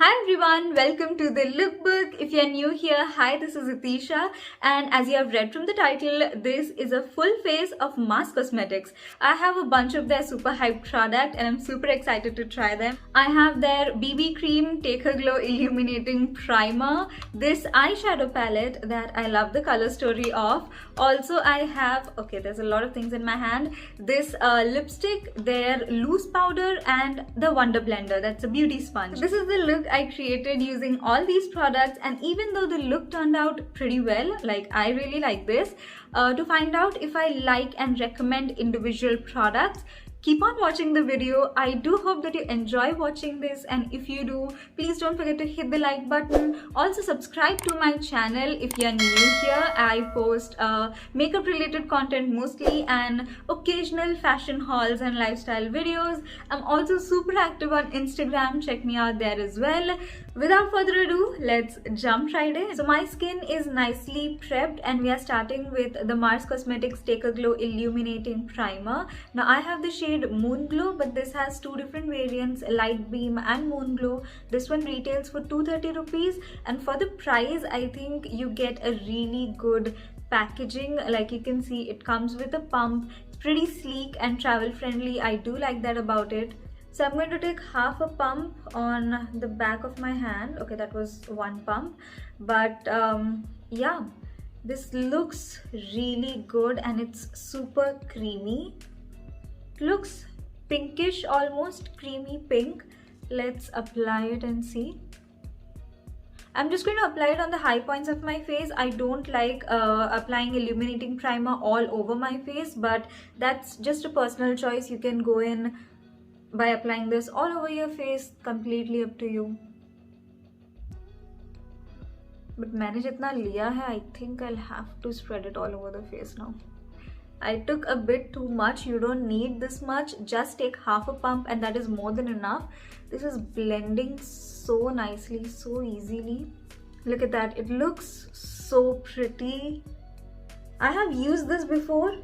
Hi everyone, welcome to the lookbook. If you're new here, hi, this is Atisha, and as you have read from the title, this is a full face of Mars Cosmetics. I have a bunch of their super hyped product and I'm super excited to try them. I have their BB Cream Take a Glow Illuminating Primer, this eyeshadow palette that I love the color story of. Also I have, okay, there's a lot of things in my hand, this lipstick, their loose powder, and the Wonder Blender, that's a beauty sponge. This is the look I created using all these products, and even though the look turned out pretty well, like I really like this. To find out if I like and recommend individual products, keep on watching the video. I do hope that you enjoy watching this, and if you do, please don't forget to hit the like button. Also subscribe to my channel if you're new here. I post makeup related content mostly and occasional fashion hauls and lifestyle videos. I'm also super active on Instagram, check me out there as well. Without further ado, let's jump right in. So my skin is nicely prepped and we are starting with the Mars Cosmetics Take a Glow Illuminating Primer. Now I have the shade Moon Glow, but this has two different variants, Light Beam and Moon Glow. This one retails for 230 rupees, and for the price I think you get a really good packaging. Like you can see, it comes with a pump. It's pretty sleek and travel friendly. I do like that about it. So I'm going to take half a pump on the back of my hand. Okay, that was one pump, but yeah, this looks really good and it's super creamy. It looks pinkish, almost creamy pink. Let's apply it and see. I'm just going to apply it on the high points of my face. I don't like applying illuminating primer all over my face, but that's just a personal choice. You can go in by applying this all over your face, completely up to you. But मैंने जितना लिया है, I think I'll have to spread it all over the face now. I took a bit too much. You don't need this much. Just take half a pump and that is more than enough. This is blending so nicely, so easily. Look at that. It looks so pretty. I have used this before,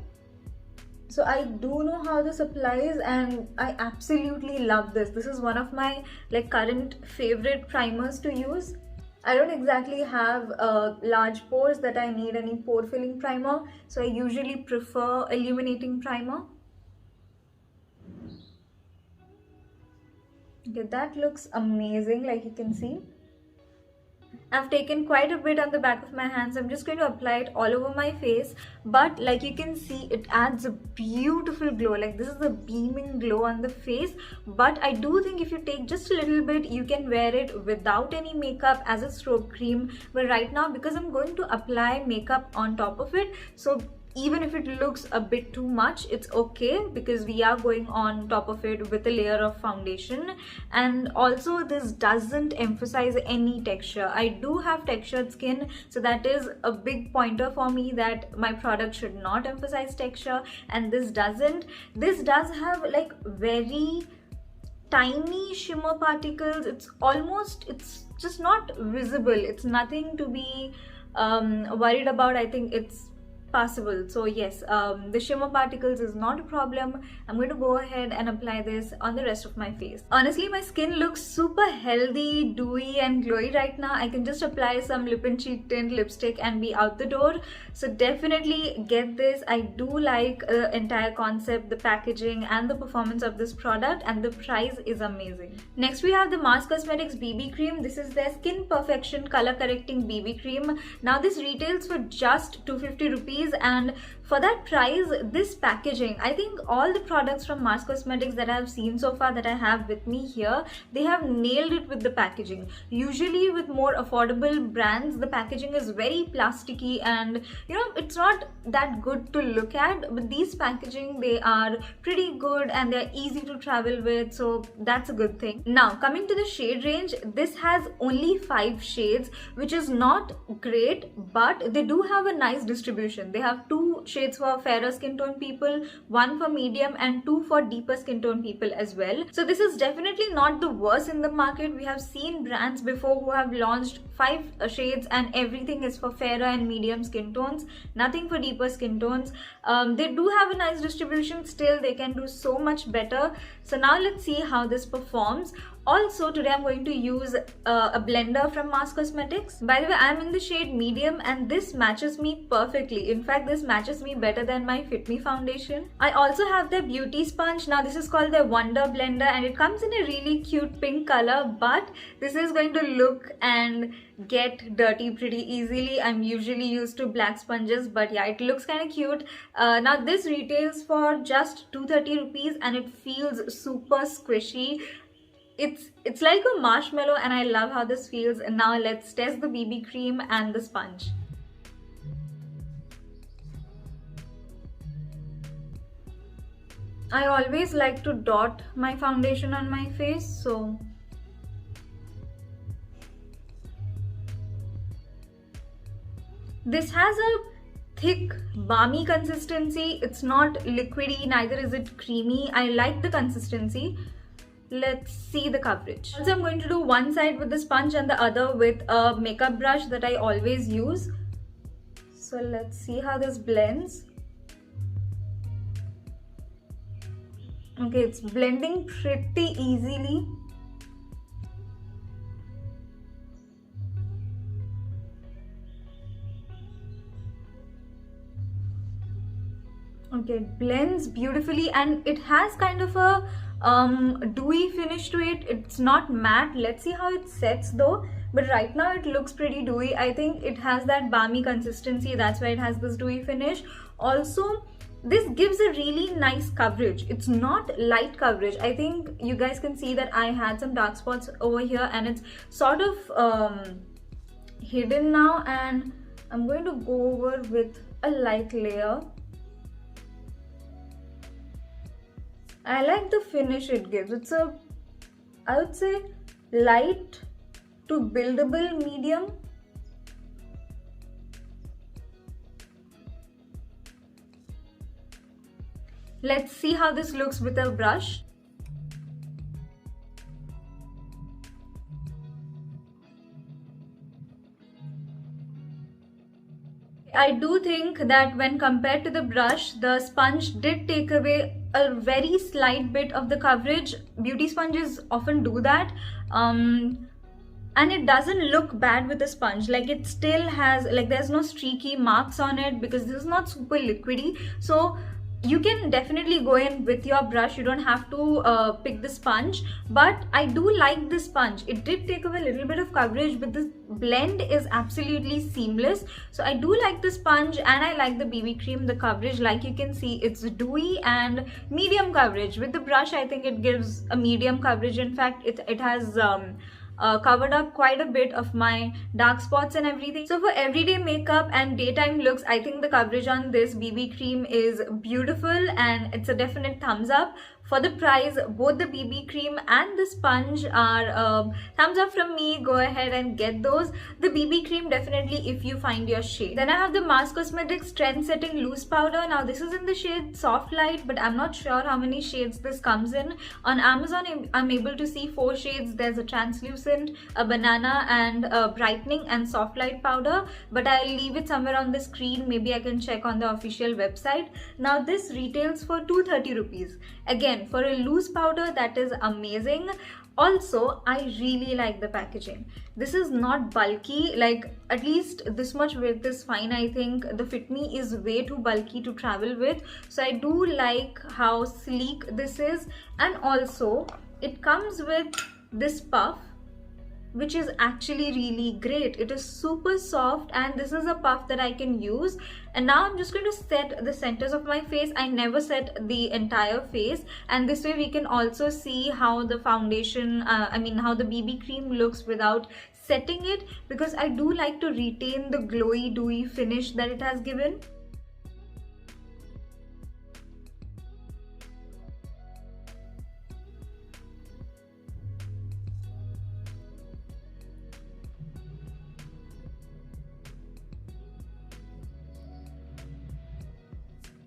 so I do know how this applies and I absolutely love this. This is one of my current favorite primers to use. I don't exactly have large pores that I need any pore filling primer, so I usually prefer illuminating primer. Okay, that looks amazing, like you can see. I've taken quite a bit on the back of my hands. I'm just going to apply it all over my face, but like you can see, it adds a beautiful glow. Like this is a beaming glow on the face, but I do think if you take just a little bit, you can wear it without any makeup as a stroke cream. But right now, because I'm going to apply makeup on top of it, so even if it looks a bit too much, it's okay because we are going on top of it with a layer of foundation. And also this doesn't emphasize any texture. I do have textured skin, so that is a big pointer for me that my product should not emphasize texture, and this doesn't. This does have like very tiny shimmer particles. It's just not visible. It's nothing to be worried about. I think it's passable. So yes, the shimmer particles is not a problem. I'm going to go ahead and apply this on the rest of my face. Honestly, my skin looks super healthy, dewy and glowy right now. I can just apply some lip and cheek tint lipstick and be out the door. So definitely get this. I do like the entire concept, the packaging and the performance of this product, and the price is amazing. Next we have the Mars Cosmetics BB Cream. This is their Skin Perfection Color Correcting BB Cream. Now this retails for just 250 rupees. And for that price, this packaging, I think all the products from Mars Cosmetics that I have seen so far that I have with me here, they have nailed it with the packaging. Usually with more affordable brands, the packaging is very plasticky and it's not that good to look at, but these packaging, they are pretty good and they're easy to travel with, so that's a good thing. Now coming to the shade range, this has only 5 shades, which is not great, but they do have a nice distribution. They have 2 shades for fairer skin tone people, 1 for medium and 2 for deeper skin tone people as well. So this is definitely not the worst in the market. We have seen brands before who have launched 5 shades and everything is for fairer and medium skin tones, nothing for deeper skin tones. They do have a nice distribution, still they can do so much better. So now let's see how this performs. Also, today I'm going to use a blender from Mars Cosmetics. By the way, I'm in the shade medium and this matches me perfectly. In fact, this matches me better than my Fit Me foundation. I also have the beauty sponge. Now this is called the Wonder Blender and it comes in a really cute pink color, but this is going to look and get dirty pretty easily. I'm usually used to black sponges, but yeah, it looks kind of cute. Now this retails for just 230 rupees and it feels super squishy. It's like a marshmallow and I love how this feels. And now let's test the BB cream and the sponge. I always like to dot my foundation on my face, so this has a thick, balmy consistency. It's not liquidy, neither is it creamy. I like the consistency. Let's see the coverage. Also, I'm going to do one side with the sponge and the other with a makeup brush that I always use. So let's see how this blends. Okay, it's blending pretty easily. Okay, it blends beautifully and it has kind of a dewy finish to it. It's not matte. Let's see how it sets though. But right now it looks pretty dewy. I think it has that balmy consistency. That's why it has this dewy finish. Also, this gives a really nice coverage. It's not light coverage. I think you guys can see that I had some dark spots over here and it's sort of hidden now. And I'm going to go over with a light layer. I like the finish it gives. It's a, I would say, light to buildable medium. Let's see how this looks with a brush. I do think that when compared to the brush, the sponge did take away a very slight bit of the coverage. Beauty sponges often do that. And it doesn't look bad with the sponge. Like it still has, like there's no streaky marks on it because this is not super liquidy. So you can definitely go in with your brush. You don't have to pick the sponge, but I do like the sponge. It did take away a little bit of coverage, but the blend is absolutely seamless. So I do like the sponge and I like the BB cream. The coverage, like you can see, it's dewy and medium coverage. With the brush, I think it gives a medium coverage. In fact, it has covered up quite a bit of my dark spots and everything. So for everyday makeup and daytime looks, I think the coverage on this BB cream is beautiful and it's a definite thumbs up. For the price, both the BB cream and the sponge are thumbs up from me. Go ahead and get those. The BB cream definitely if you find your shade. Then I have the Mars Cosmetics Trend Setting Loose Powder. Now this is in the shade Soft Light, but I'm not sure how many shades this comes in. On Amazon, I'm able to see 4 shades. There's a translucent, a banana, and a brightening and soft light powder. But I'll leave it somewhere on the screen. Maybe I can check on the official website. Now this retails for 230 rupees. Again, for a loose powder, that is amazing. Also, I really like the packaging. This is not bulky, like at least this much width is fine. I think the Fit Me is way too bulky to travel with. So I do like how sleek this is. And also, it comes with this puff, which is actually really great. It is super soft and this is a puff that I can use. And now I'm just going to set the centers of my face. I never set the entire face, and this way we can also see how the foundation, how the BB cream looks without setting it, because I do like to retain the glowy dewy finish that it has given.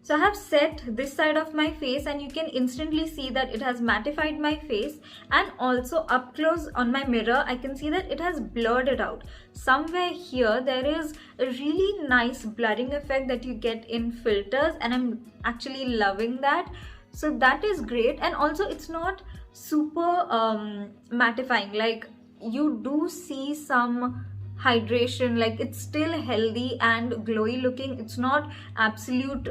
So I have set this side of my face and you can instantly see that it has mattified my face, and also up close on my mirror I can see that it has blurred it out. Somewhere here there is a really nice blurring effect that you get in filters and I'm actually loving that. So that is great, and also it's not super mattifying. Like, you do see some hydration, like it's still healthy and glowy looking. It's not absolute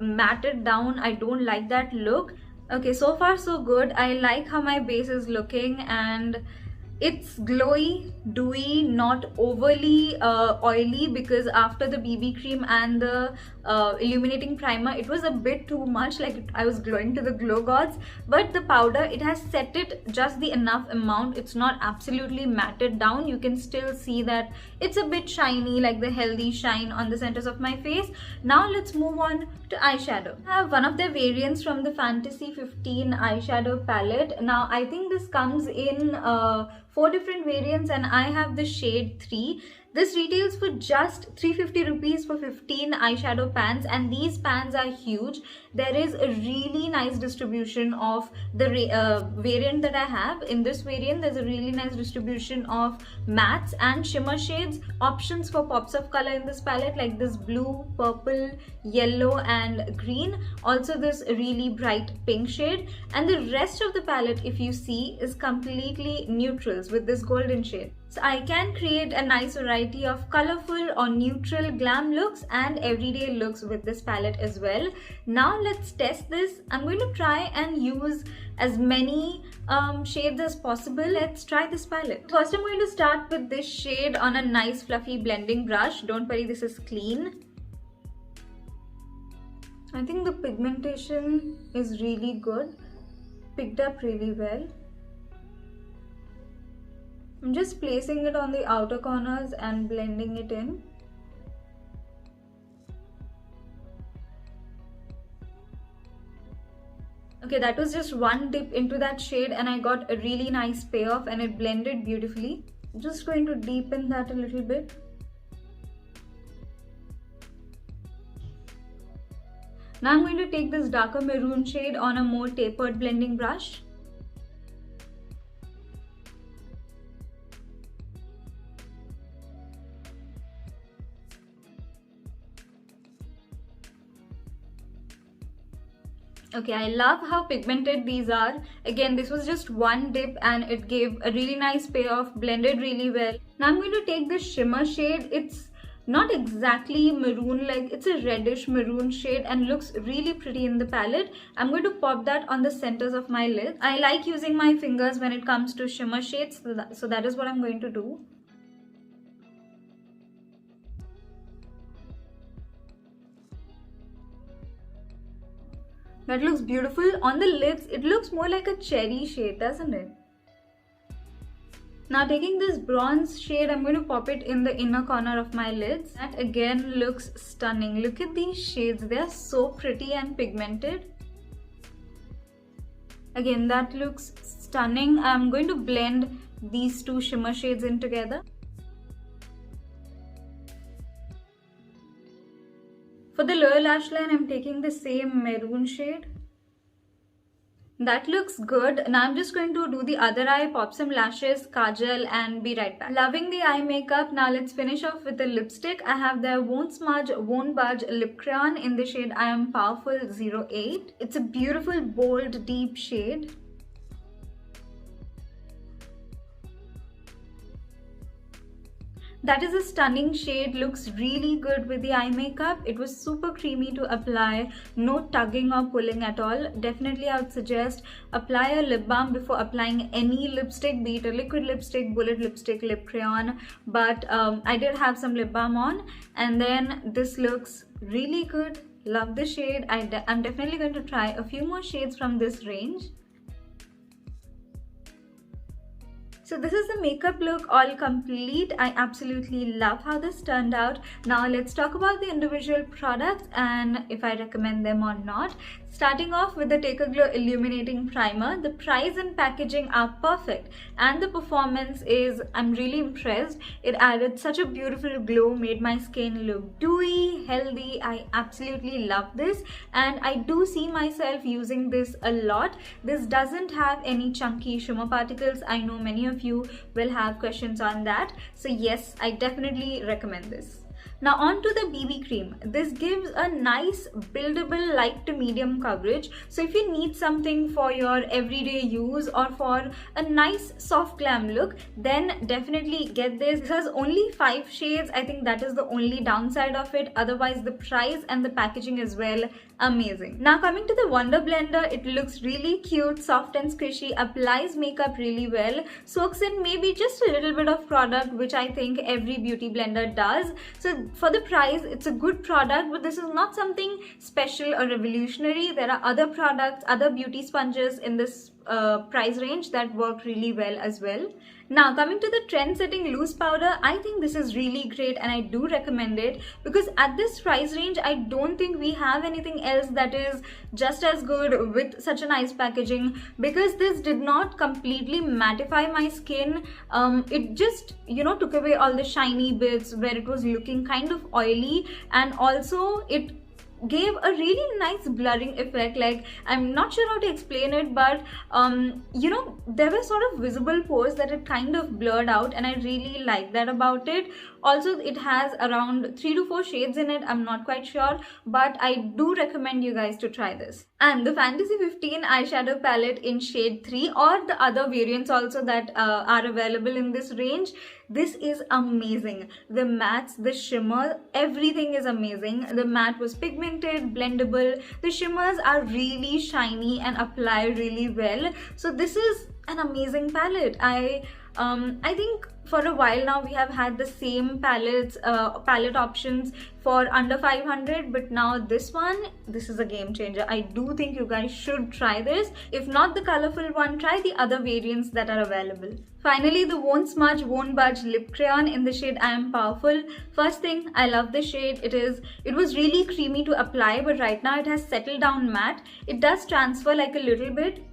matted down. I don't like that look. Okay, so far so good. I like how my base is looking, and it's glowy, dewy, not overly oily, because after the BB cream and the illuminating primer, it was a bit too much, like I was glowing to the glow gods. But the powder, it has set it just the enough amount. It's not absolutely matted down. You can still see that it's a bit shiny, like the healthy shine on the centers of my face. Now let's move on to eyeshadow. I have one of the variants from the Fantasy 15 eyeshadow palette. Now I think this comes in 4 different variants, and I have the shade 3. This retails for just 350 rupees for 15 eyeshadow pans, and these pans are huge. There is a really nice distribution of the variant that I have. In this variant, there's a really nice distribution of mattes and shimmer shades, options for pops of color in this palette, like this blue, purple, yellow and green. Also this really bright pink shade, and the rest of the palette, if you see, is completely neutrals with this golden shade. So I can create a nice variety of colorful or neutral glam looks and everyday looks with this palette as well. Now let's test this. I'm going to try and use as many shades as possible. Let's try this palette. First, I'm going to start with this shade on a nice fluffy blending brush. Don't worry, this is clean. I think the pigmentation is really good, picked up really well. I'm just placing it on the outer corners and blending it in. Okay, that was just one dip into that shade and I got a really nice payoff and it blended beautifully. I'm just going to deepen that a little bit. Now I'm going to take this darker maroon shade on a more tapered blending brush. Okay, I love how pigmented these are. Again, this was just one dip and it gave a really nice payoff, blended really well. Now I'm going to take this shimmer shade. It's not exactly maroon, like it's a reddish maroon shade and looks really pretty in the palette. I'm going to pop that on the centers of my lids. I like using my fingers when it comes to shimmer shades, so that is what I'm going to do. That looks beautiful. On the lids, it looks more like a cherry shade, doesn't it? Now taking this bronze shade, I'm going to pop it in the inner corner of my lids. That again looks stunning. Look at these shades. They are so pretty and pigmented. Again, that looks stunning. I'm going to blend these two shimmer shades in together. For the lower lash line, I'm taking the same maroon shade. That looks good. Now I'm just going to do the other eye, pop some lashes, kajal and be right back. Loving the eye makeup. Now let's finish off with the lipstick. I have the Won't Smudge, Won't Budge lip crayon in the shade I Am Powerful 08. It's a beautiful, bold, deep shade. That is a stunning shade, looks really good with the eye makeup. It was super creamy to apply, no tugging or pulling at all. Definitely I would suggest apply a lip balm before applying any lipstick, be it a liquid lipstick, bullet lipstick, lip crayon. But I did have some lip balm on, and then this looks really good. Love the shade. I'm definitely going to try a few more shades from this range. So this is the makeup look all complete. I absolutely love how this turned out. Now let's talk about the individual products and if I recommend them or not. Starting off with the Take a Glow Illuminating Primer. The price and packaging are perfect and the performance is, I'm really impressed. It added such a beautiful glow, made my skin look dewy, healthy. I absolutely love this and I do see myself using this a lot. This doesn't have any chunky shimmer particles. I know many of you will have questions on that. So yes, I definitely recommend this. Now on to the BB cream. This gives a nice buildable light to medium coverage. So if you need something for your everyday use or for a nice soft glam look, then definitely get this. This has only 5 shades. I think that is the only downside of it. Otherwise the price and the packaging as well, amazing. Now coming to the Wonder Blender, it looks really cute, soft and squishy, applies makeup really well, soaks in maybe just a little bit of product, which I think every beauty blender does. So for the price, it's a good product, but this is not something special or revolutionary. There are other products, other beauty sponges in this price range that work really well as well. Now coming to the trend-setting loose powder, I think this is really great and I do recommend it, because at this price range I don't think we have anything else that is just as good with such a nice packaging, because this did not completely mattify my skin. It just, you know, took away all the shiny bits where it was looking kind of oily, and also it gave a really nice blurring effect. Like, I'm not sure how to explain it, but you know, there were sort of visible pores that it kind of blurred out, and I really like that about it. Also, it has around 3 to 4 shades in it. I'm not quite sure, but I do recommend you guys to try this. And the Fantasy 15 eyeshadow palette in shade 3, or the other variants also that are available in this range, this is amazing. The mattes, the shimmer, everything is amazing. The matte was pigmented, blendable. The shimmers are really shiny and apply really well. So this is an amazing palette. I think for a while now we have had the same palette options for under 500, but now this is a game changer. I do think you guys should try this. If not the colorful one, try the other variants that are available. Finally, the Won't Smudge Won't Budge lip crayon in the shade I Am Powerful. First thing, I love the shade. It was really creamy to apply, but right now it has settled down matte. It does transfer like a little bit.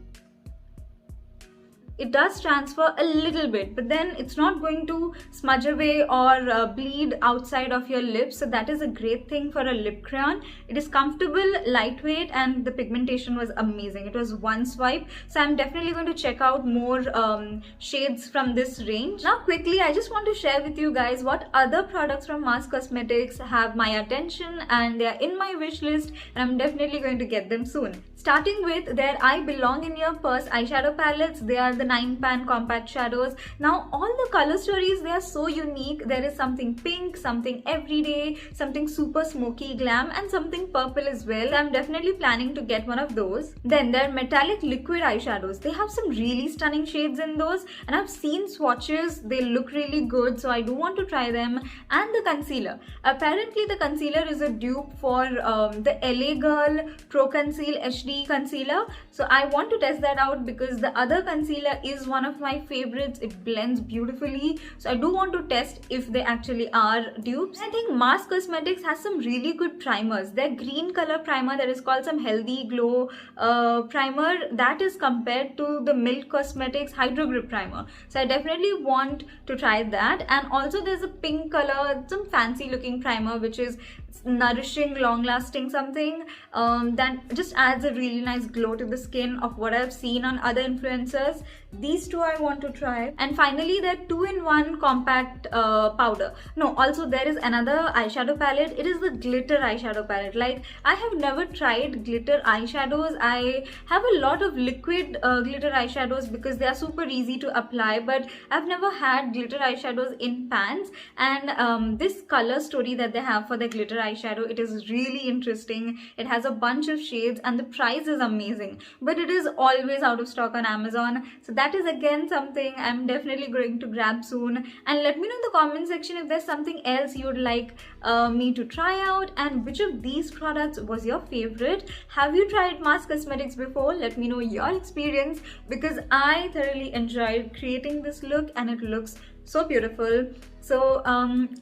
It does transfer a little bit, but then it's not going to smudge away or bleed outside of your lips. So that is a great thing for a lip crayon. It is comfortable, lightweight, and the pigmentation was amazing. It was one swipe. So I'm definitely going to check out more shades from this range. Now quickly, I just want to share with you guys what other products from Mars Cosmetics have my attention and they are in my wish list, and I'm definitely going to get them soon. Starting with their I Belong in Your Purse eyeshadow palettes. They are the 9-pan compact shadows. Now all the color stories, they are so unique. There is something pink, something everyday, something super smoky glam, and something purple as well. I'm definitely planning to get one of those. Then their metallic liquid eyeshadows. They have some really stunning shades in those, and I've seen swatches. They look really good, so I do want to try them. And the concealer. Apparently the concealer is a dupe for the LA Girl Pro Conceal HD concealer. So I want to test that out because the other concealer is one of my favorites. It blends beautifully, so I do want to test if they actually are dupes. I think Mars Cosmetics has some really good primers. Their green color primer that is called some Healthy Glow primer, that is compared to the Milk Cosmetics Hydro Grip primer. So I definitely want to try that. And also there's a pink color, some fancy looking primer, which is nourishing, long lasting something that just adds a really nice glow to the skin of what I've seen on other influencers. These two I want to try. And finally, their 2-in-1 compact powder. No, also there is another eyeshadow palette. It is the glitter eyeshadow palette. Like, I have never tried glitter eyeshadows. I have a lot of liquid glitter eyeshadows because they are super easy to apply, but I've never had glitter eyeshadows in pans. And this color story that they have for the glitter eyeshadow, it is really interesting. It has a bunch of shades and the price is amazing, but it is always out of stock on Amazon. So that is again something I'm definitely going to grab soon. And let me know in the comment section if there's something else you'd like me to try out, and which of these products was your favorite. Have you tried Mars Cosmetics before? Let me know your experience, because I thoroughly enjoyed creating this look and it looks so beautiful. So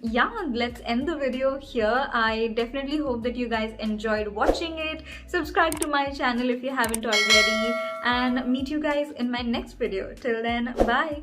yeah, let's end the video here. I definitely hope that you guys enjoyed watching it. Subscribe to my channel if you haven't already, and meet you guys in my next video. Till then, bye.